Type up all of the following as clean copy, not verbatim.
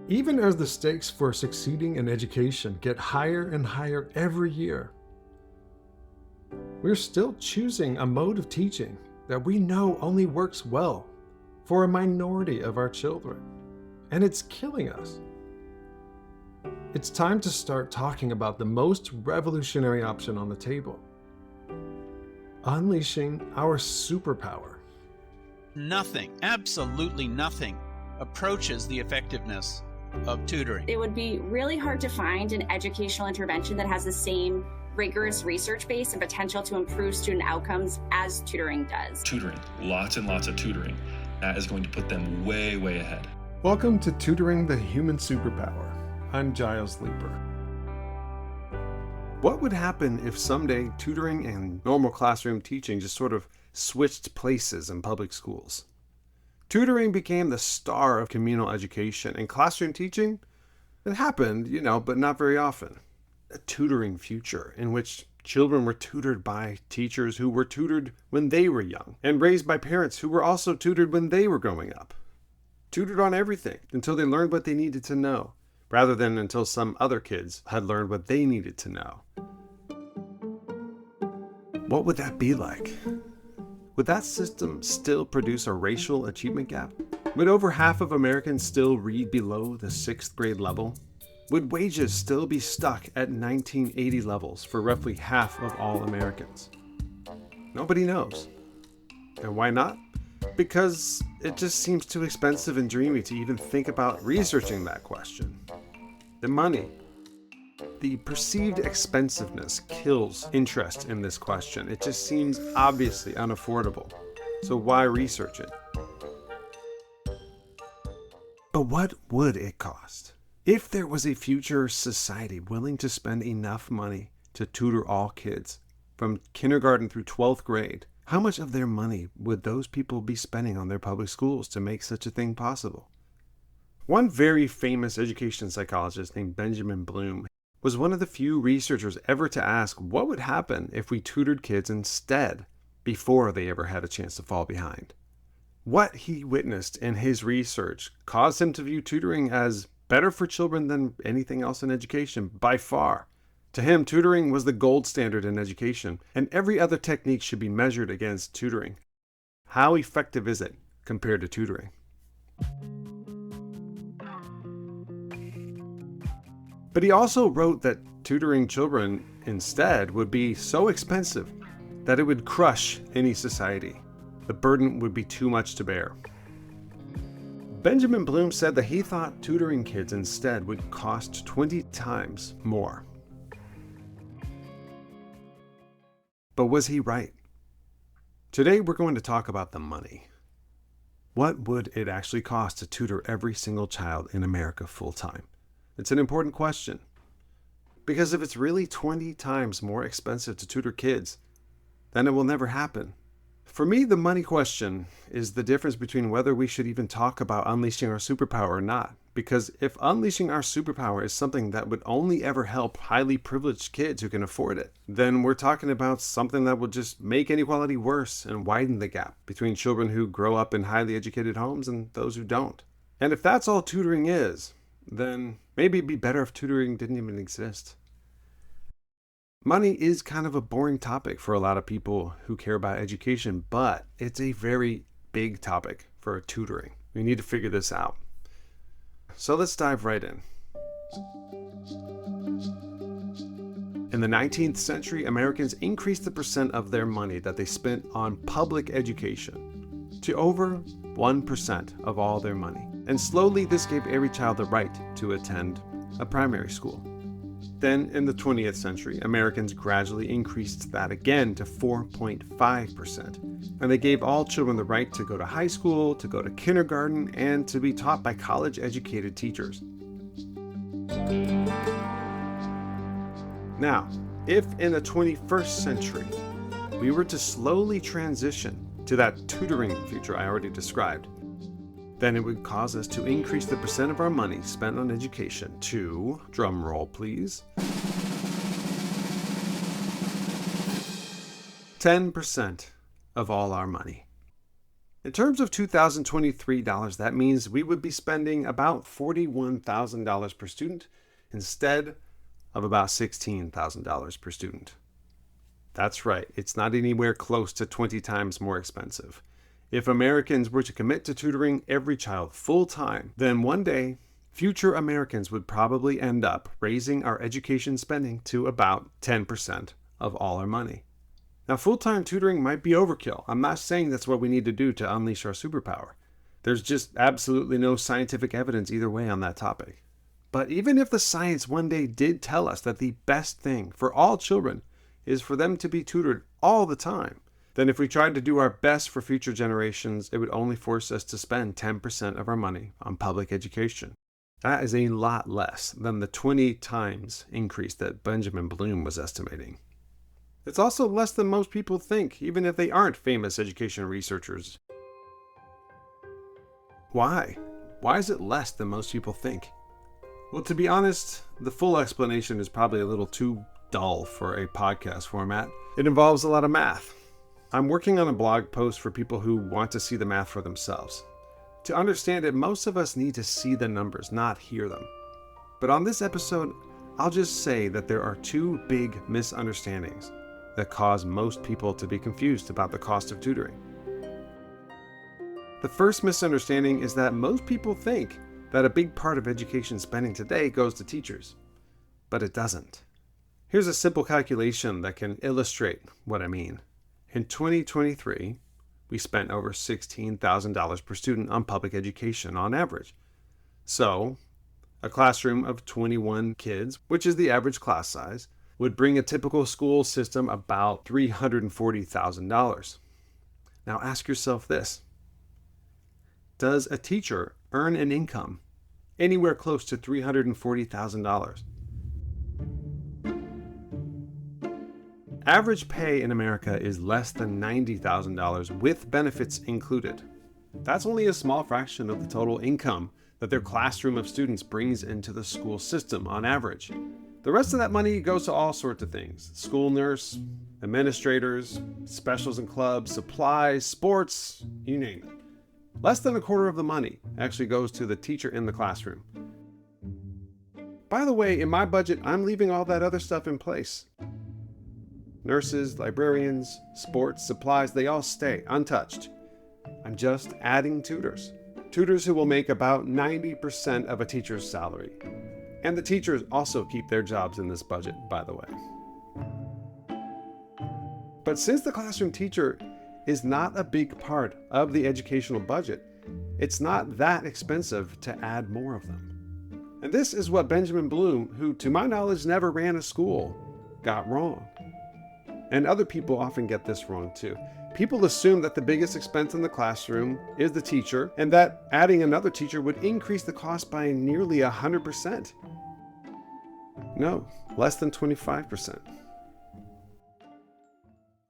Even as the stakes for succeeding in education get higher and higher every year, we're still choosing a mode of teaching that we know only works well for a minority of our children, and it's killing us. It's time to start talking about the most revolutionary option on the table: unleashing our superpower. Nothing, absolutely nothing, approaches the effectiveness of tutoring. It would be really hard to find an educational intervention that has the same rigorous research base and potential to improve student outcomes as tutoring does. Tutoring, lots and lots of tutoring. That is going to put them way, way ahead. Welcome to Tutoring the Human Superpower. I'm Giles Leeper. What would happen if someday tutoring and normal classroom teaching just sort of switched places in public schools? Tutoring became the star of communal education, and classroom teaching, it happened, but not very often. A tutoring future in which children were tutored by teachers who were tutored when they were young, and raised by parents who were also tutored when they were growing up. Tutored on everything until they learned what they needed to know, rather than until some other kids had learned what they needed to know. What would that be like? Would that system still produce a racial achievement gap? Would over half of Americans still read below the 6th grade level? Would wages still be stuck at 1980 levels for roughly half of all Americans? Nobody knows. And why not? Because it just seems too expensive and dreamy to even think about researching that question. The money. The perceived expensiveness kills interest in this question. It just seems obviously unaffordable. So why research it? But what would it cost? If there was a future society willing to spend enough money to tutor all kids from kindergarten through 12th grade, how much of their money would those people be spending on their public schools to make such a thing possible? One very famous education psychologist named Benjamin Bloom was one of the few researchers ever to ask what would happen if we tutored kids instead, before they ever had a chance to fall behind. What he witnessed in his research caused him to view tutoring as better for children than anything else in education, by far. To him, tutoring was the gold standard in education, and every other technique should be measured against tutoring. How effective is it compared to tutoring? But he also wrote that tutoring children instead would be so expensive that it would crush any society. The burden would be too much to bear. Benjamin Bloom said that he thought tutoring kids instead would cost 20 times more. But was he right? Today we're going to talk about the money. What would it actually cost to tutor every single child in America full-time? It's an important question. Because if it's really 20 times more expensive to tutor kids, then it will never happen. For me, the money question is the difference between whether we should even talk about unleashing our superpower or not. Because if unleashing our superpower is something that would only ever help highly privileged kids who can afford it, then we're talking about something that will just make inequality worse and widen the gap between children who grow up in highly educated homes and those who don't. And if that's all tutoring is, then maybe it'd be better if tutoring didn't even exist. Money is kind of a boring topic for a lot of people who care about education, but it's a very big topic for tutoring. We need to figure this out. So let's dive right in. In the 19th century, Americans increased the percent of their money that they spent on public education to over 1% of all their money. And slowly this gave every child the right to attend a primary school. Then in the 20th century, Americans gradually increased that again to 4.5%. And they gave all children the right to go to high school, to go to kindergarten, and to be taught by college-educated teachers. Now, if in the 21st century, we were to slowly transition to that tutoring future I already described, then it would cause us to increase the percent of our money spent on education to, drum roll please, 10% of all our money. In terms of 2023 dollars, that means we would be spending about $41,000 per student instead of about $16,000 per student. That's right, it's not anywhere close to 20 times more expensive. If Americans were to commit to tutoring every child full-time, then one day, future Americans would probably end up raising our education spending to about 10% of all our money. Now, full-time tutoring might be overkill. I'm not saying that's what we need to do to unleash our superpower. There's just absolutely no scientific evidence either way on that topic. But even if the science one day did tell us that the best thing for all children is for them to be tutored all the time, then if we tried to do our best for future generations, it would only force us to spend 10% of our money on public education. That is a lot less than the 20 times increase that Benjamin Bloom was estimating. It's also less than most people think, even if they aren't famous education researchers. Why? Why is it less than most people think? Well, to be honest, the full explanation is probably a little too dull for a podcast format. It involves a lot of math. I'm working on a blog post for people who want to see the math for themselves. To understand it, most of us need to see the numbers, not hear them. But on this episode, I'll just say that there are two big misunderstandings that cause most people to be confused about the cost of tutoring. The first misunderstanding is that most people think that a big part of education spending today goes to teachers, but it doesn't. Here's a simple calculation that can illustrate what I mean. In 2023, we spent over $16,000 per student on public education on average. So, a classroom of 21 kids, which is the average class size, would bring a typical school system about $340,000. Now ask yourself this. Does a teacher earn an income anywhere close to $340,000? Average pay in America is less than $90,000 with benefits included. That's only a small fraction of the total income that their classroom of students brings into the school system on average. The rest of that money goes to all sorts of things: school nurse, administrators, specials and clubs, supplies, sports, you name it. Less than a quarter of the money actually goes to the teacher in the classroom. By the way, in my budget, I'm leaving all that other stuff in place. Nurses, librarians, sports, supplies, they all stay untouched. I'm just adding tutors. Tutors who will make about 90% of a teacher's salary. And the teachers also keep their jobs in this budget, by the way. But since the classroom teacher is not a big part of the educational budget, it's not that expensive to add more of them. And this is what Benjamin Bloom, who to my knowledge never ran a school, got wrong. And other people often get this wrong too. People assume that the biggest expense in the classroom is the teacher, and that adding another teacher would increase the cost by nearly 100%. No, less than 25%.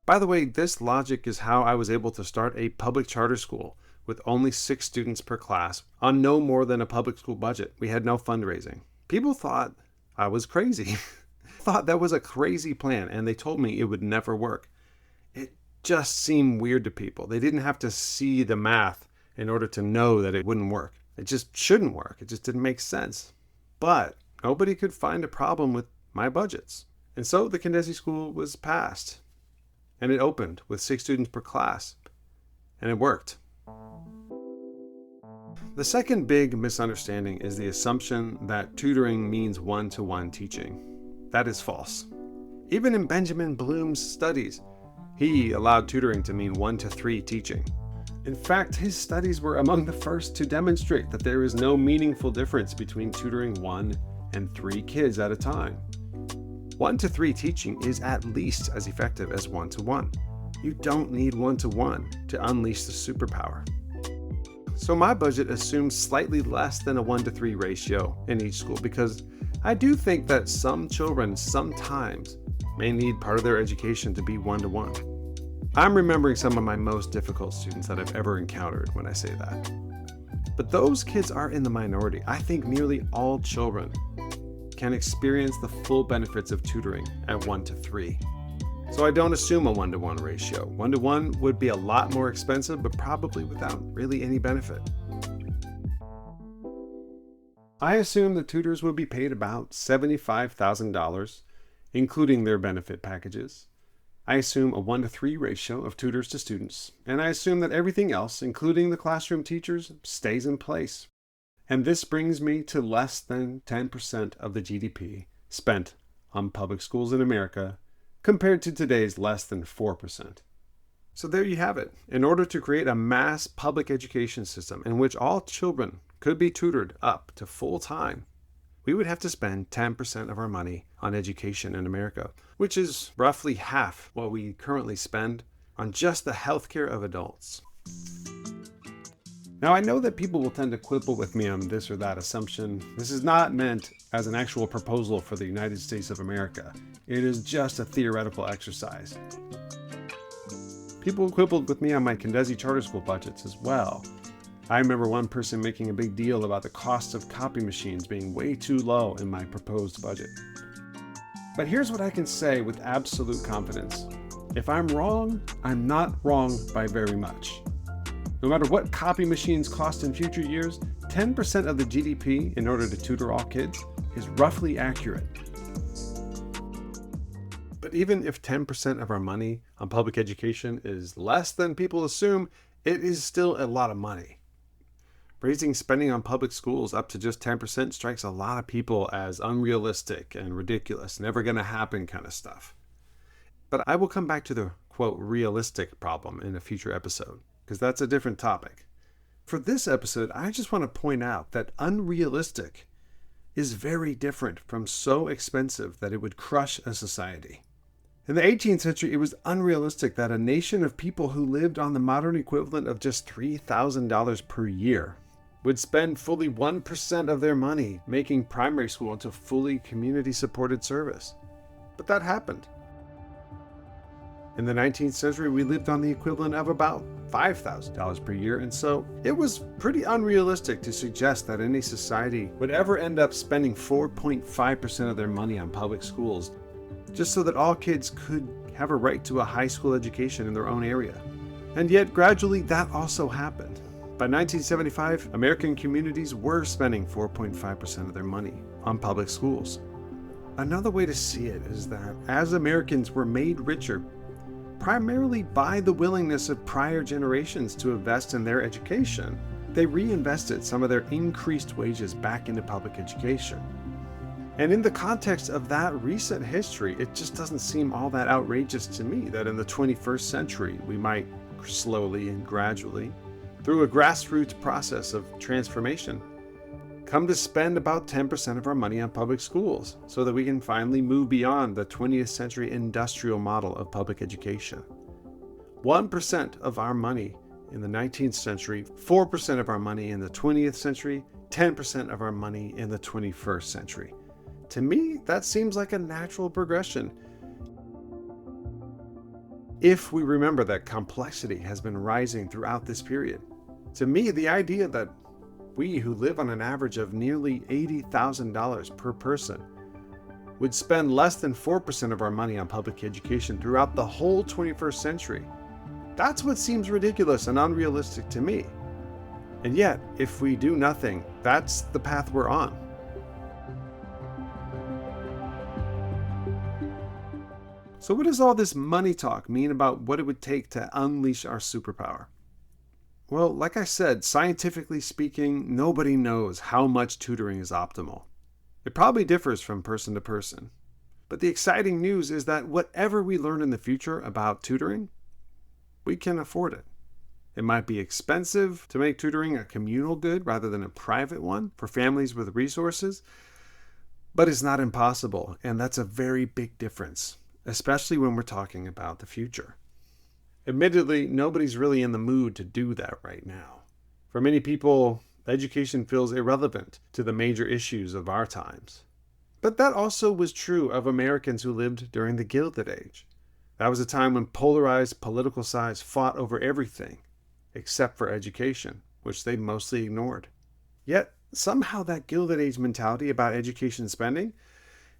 By the way, this logic is how I was able to start a public charter school with only 6 students per class on no more than a public school budget. We had no fundraising. People thought I was crazy. Thought that was a crazy plan, and they told me it would never work. It just seemed weird to people. They didn't have to see the math in order to know that it wouldn't work. It just shouldn't work. It just didn't make sense. But nobody could find a problem with my budgets. And so the Candice School was passed. And it opened with 6 students per class. And it worked. The second big misunderstanding is the assumption that tutoring means one-to-one teaching. That is false. Even in Benjamin Bloom's studies, he allowed tutoring to mean 1-to-3 teaching. In fact, his studies were among the first to demonstrate that there is no meaningful difference between tutoring 1 and 3 kids at a time. 1-to-3 teaching is at least as effective as 1-to-1. You don't need 1-to-1 to unleash the superpower. So my budget assumes slightly less than a 1-to-3 ratio in each school because I do think that some children sometimes may need part of their education to be 1-to-1. I'm remembering some of my most difficult students that I've ever encountered when I say that. But those kids are in the minority. I think nearly all children can experience the full benefits of tutoring at 1-to-3. So I don't assume a 1-to-1 ratio. 1-to-1 would be a lot more expensive, but probably without really any benefit. I assume the tutors would be paid about $75,000, including their benefit packages. I assume a 1-to-3 ratio of tutors to students, and I assume that everything else, including the classroom teachers, stays in place. And this brings me to less than 10% of the GDP spent on public schools in America, compared to today's less than 4%. So there you have it. In order to create a mass public education system in which all children could be tutored up to full time, we would have to spend 10% of our money on education in America, which is roughly half what we currently spend on just the healthcare of adults. Now, I know that people will tend to quibble with me on this or that assumption. This is not meant as an actual proposal for the United States of America. It is just a theoretical exercise. People quibbled with me on my Condesi charter school budgets as well. I remember one person making a big deal about the cost of copy machines being way too low in my proposed budget. But here's what I can say with absolute confidence. If I'm wrong, I'm not wrong by very much. No matter what copy machines cost in future years, 10% of the GDP in order to tutor all kids is roughly accurate. But even if 10% of our money on public education is less than people assume, it is still a lot of money. Raising spending on public schools up to just 10% strikes a lot of people as unrealistic and ridiculous, never going to happen kind of stuff. But I will come back to the, quote, realistic problem in a future episode, because that's a different topic. For this episode, I just want to point out that unrealistic is very different from so expensive that it would crush a society. In the 18th century, it was unrealistic that a nation of people who lived on the modern equivalent of just $3,000 per year would spend fully 1% of their money making primary school into fully community-supported service. But that happened. In the 19th century, we lived on the equivalent of about $5,000 per year, and so it was pretty unrealistic to suggest that any society would ever end up spending 4.5% of their money on public schools just so that all kids could have a right to a high school education in their own area. And yet, gradually, that also happened. By 1975, American communities were spending 4.5% of their money on public schools. Another way to see it is that as Americans were made richer, primarily by the willingness of prior generations to invest in their education, they reinvested some of their increased wages back into public education. And in the context of that recent history, it just doesn't seem all that outrageous to me that in the 21st century, we might slowly and gradually, through a grassroots process of transformation, come to spend about 10% of our money on public schools so that we can finally move beyond the 20th century industrial model of public education. 1% of our money in the 19th century, 4% of our money in the 20th century, 10% of our money in the 21st century. To me, that seems like a natural progression. If we remember that complexity has been rising throughout this period, to me, the idea that we who live on an average of nearly $80,000 per person would spend less than 4% of our money on public education throughout the whole 21st century, that's what seems ridiculous and unrealistic to me. And yet, if we do nothing, that's the path we're on. So what does all this money talk mean about what it would take to unleash our superpower? Well, like I said, scientifically speaking, nobody knows how much tutoring is optimal. It probably differs from person to person. But the exciting news is that whatever we learn in the future about tutoring, we can afford it. It might be expensive to make tutoring a communal good rather than a private one for families with resources, but it's not impossible, and that's a very big difference, especially when we're talking about the future. Admittedly, nobody's really in the mood to do that right now. For many people, education feels irrelevant to the major issues of our times. But that also was true of Americans who lived during the Gilded Age. That was a time when polarized political sides fought over everything, except for education, which they mostly ignored. Yet, somehow that Gilded Age mentality about education spending,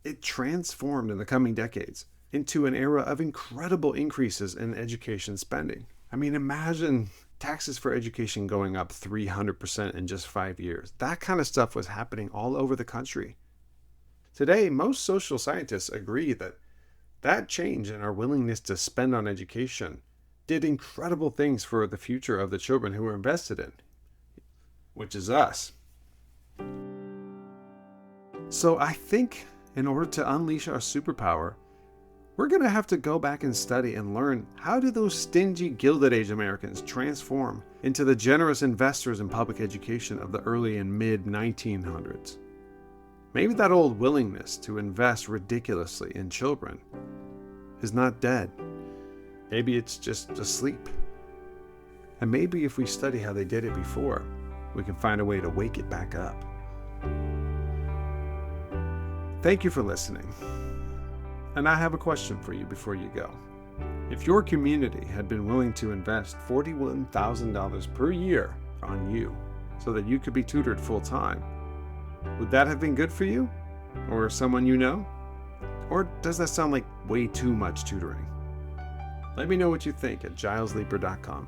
it transformed in the coming decades into an era of incredible increases in education spending. I mean, imagine taxes for education going up 300% in just 5 years. That kind of stuff was happening all over the country. Today, most social scientists agree that that change in our willingness to spend on education did incredible things for the future of the children who were invested in, which is us. So I think in order to unleash our superpower, we're going to have to go back and study and learn, how do those stingy Gilded Age Americans transform into the generous investors in public education of the early and mid 1900s? Maybe that old willingness to invest ridiculously in children is not dead. Maybe it's just asleep. And maybe if we study how they did it before, we can find a way to wake it back up. Thank you for listening. And I have a question for you before you go. If your community had been willing to invest $41,000 per year on you so that you could be tutored full time, would that have been good for you? Or someone you know? Or does that sound like way too much tutoring? Let me know what you think at gilesleeper.com.